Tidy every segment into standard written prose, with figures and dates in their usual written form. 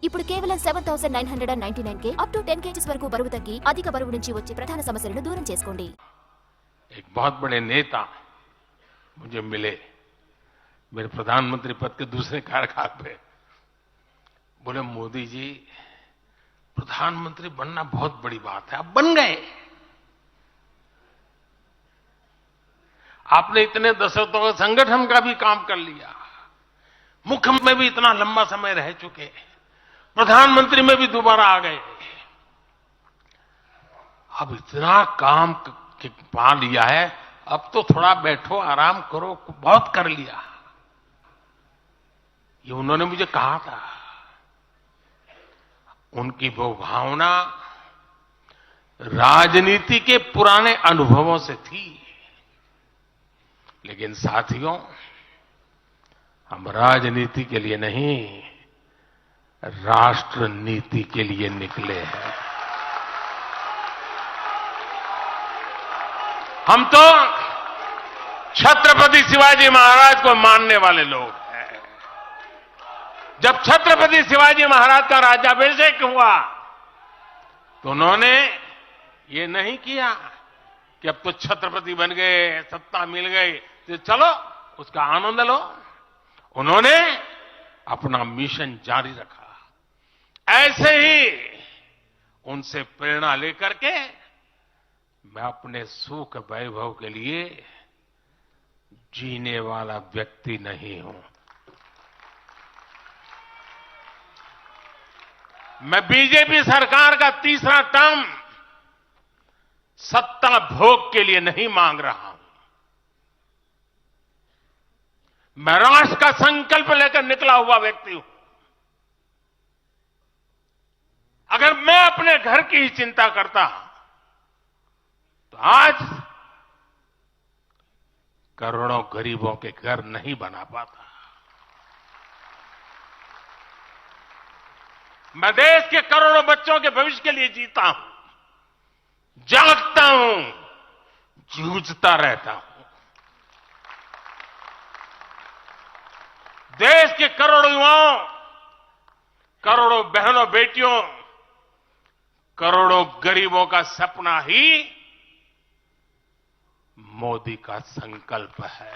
ఇప్పుడు కేవలం 7999కే up to 10 kgs వరకు బరువు తగ్గి అధిక బరువు నుంచి వచ్చే ప్రధాన సమస్యలను దూరం చేసుకోండి. एक बहुत बड़े नेता मुझे मिले मेरे प्रधानमंत्री पद के दूसरे कार्यकाल पे, बोले मोदी जी प्रधानमंत्री बनना बहुत बड़ी बात है, आप बन गए। आपने इतने दशकों का संगठन का भी काम कर लिया, मुख्य में भी इतना लंबा समय रह चुके, प्रधानमंत्री में भी दोबारा आ गए, अब इतना काम पा लिया है, अब तो थोड़ा बैठो आराम करो, बहुत कर लिया। ये उन्होंने मुझे कहा था। उनकी वो भावना राजनीति के पुराने अनुभवों से थी, लेकिन साथियों हम राजनीति के लिए नहीं, राष्ट्र नीति के लिए निकले हैं। हम तो छत्रपति शिवाजी महाराज को मानने वाले लोग हैं। जब छत्रपति शिवाजी महाराज का राज्याभिषेक हुआ तो उन्होंने ये नहीं किया कि अब तो छत्रपति बन गए, सत्ता मिल गई तो चलो उसका आनंद लो। उन्होंने अपना मिशन जारी रखा। ऐसे ही उनसे प्रेरणा लेकर के मैं अपने सुख वैभव के लिए जीने वाला व्यक्ति नहीं हूं। मैं बीजेपी सरकार का तीसरा टर्म सत्ता भोग के लिए नहीं मांग रहा हूं। मैं राष्ट्र का संकल्प लेकर निकला हुआ व्यक्ति हूं। अगर मैं अपने घर की ही चिंता करता तो आज करोड़ों गरीबों के घर नहीं बना पाता। मैं देश के करोड़ों बच्चों के भविष्य के लिए जीता हूं, जागता हूं, जूझता रहता हूं। देश के करोड़ों युवाओं, करोड़ों बहनों बेटियों, करोड़ों गरीबों का सपना ही मोदी का संकल्प है।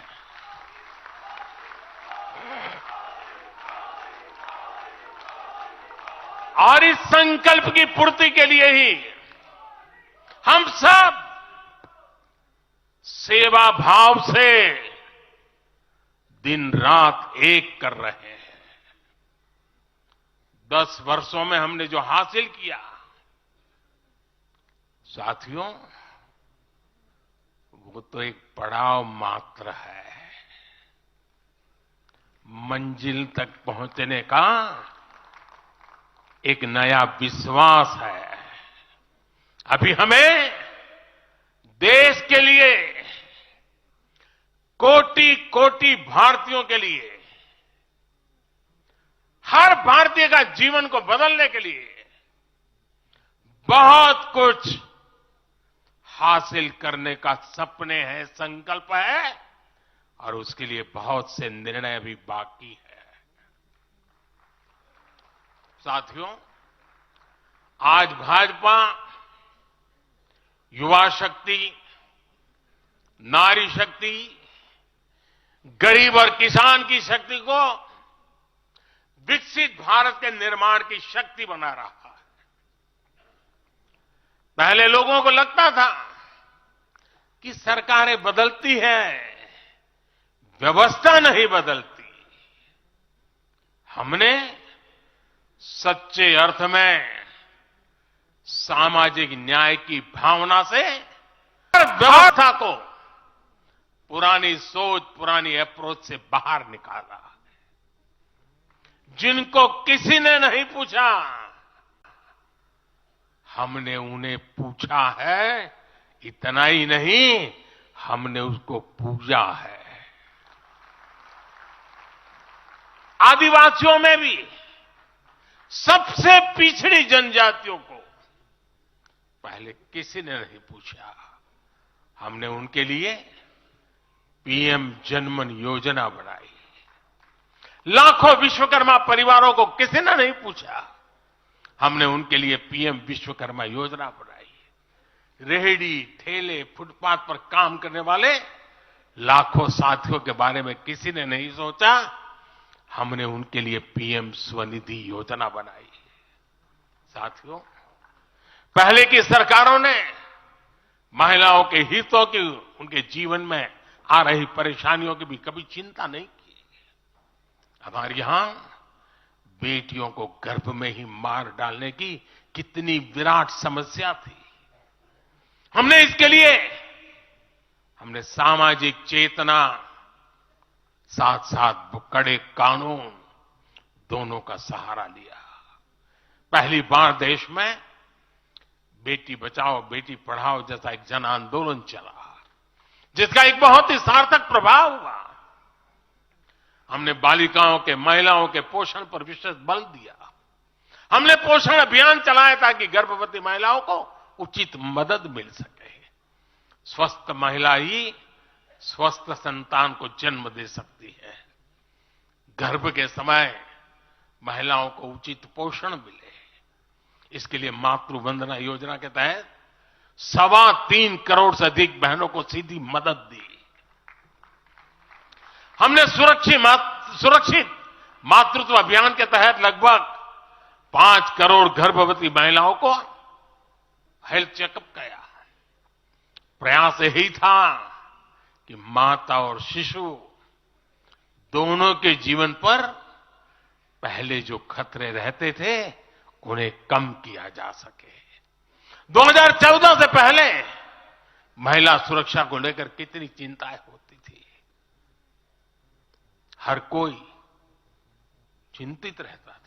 और इस संकल्प की पूर्ति के लिए ही हम सब सेवा भाव से दिन रात एक कर रहे हैं। 10 वर्षों में हमने जो हासिल किया, साथियों, वो तो एक पड़ाव मात्र है। मंजिल तक पहुंचने का एक नया विश्वास है। अभी हमें देश के लिए, कोटि कोटि भारतीयों के लिए, हर भारतीय का जीवन को बदलने के लिए बहुत कुछ हासिल करने का सपने हैं, संकल्प है, और उसके लिए बहुत से निर्णय भी बाकी है। साथियों, आज भाजपा युवा शक्ति, नारी शक्ति, गरीब और किसान की शक्ति को विकसित भारत के निर्माण की शक्ति बना रहा है। पहले लोगों को लगता था कि सरकारें बदलती हैं, व्यवस्था नहीं बदलती। हमने सच्चे अर्थ में सामाजिक न्याय की भावना से व्यवस्था को पुरानी सोच, पुरानी अप्रोच से बाहर निकाला। जिनको किसी ने नहीं पूछा, हमने उन्हें पूछा है। इतना ही नहीं, हमने उसको पूजा है। आदिवासियों में भी सबसे पिछड़ी जनजातियों को पहले किसी ने नहीं पूछा। हमने उनके लिए पीएम जनमन योजना बनाई। लाखों विश्वकर्मा परिवारों को किसी ने नहीं पूछा। हमने उनके लिए पीएम विश्वकर्मा योजना बनाई है। रेहड़ी, ठेले, फुटपाथ पर काम करने वाले लाखों साथियों के बारे में किसी ने नहीं सोचा। हमने उनके लिए पीएम स्वनिधि योजना बनाई है। साथियों, पहले की सरकारों ने महिलाओं के हितों की, उनके जीवन में आ रही परेशानियों की भी कभी चिंता नहीं की। हमारे यहां बेटियों को गर्भ में ही मार डालने की कितनी विराट समस्या थी। हमने इसके लिए सामाजिक चेतना, साथ साथ कड़े कानून दोनों का सहारा लिया। पहली बार देश में बेटी बचाओ बेटी पढ़ाओ जैसा एक जन आंदोलन चला, जिसका एक बहुत ही सार्थक प्रभाव हुआ। हमने बालिकाओं के, महिलाओं के पोषण पर विशेष बल दिया। हमने पोषण अभियान चलाया ताकि गर्भवती महिलाओं को उचित मदद मिल सके। स्वस्थ महिला ही स्वस्थ संतान को जन्म दे सकती है। गर्भ के समय महिलाओं को उचित पोषण मिले, इसके लिए मातृ वंदना योजना के तहत 3.25 करोड़ से अधिक बहनों को सीधी मदद दी। हमने सुरक्षित मातृत्व अभियान के तहत लगभग 5 करोड़ गर्भवती महिलाओं को हेल्थ चेकअप किया। प्रयास यही था कि माता और शिशु दोनों के जीवन पर पहले जो खतरे रहते थे उन्हें कम किया जा सके। 2014 से पहले महिला सुरक्षा को लेकर कितनी चिंताएं होती थी। हर कोई चिंतित रहता था।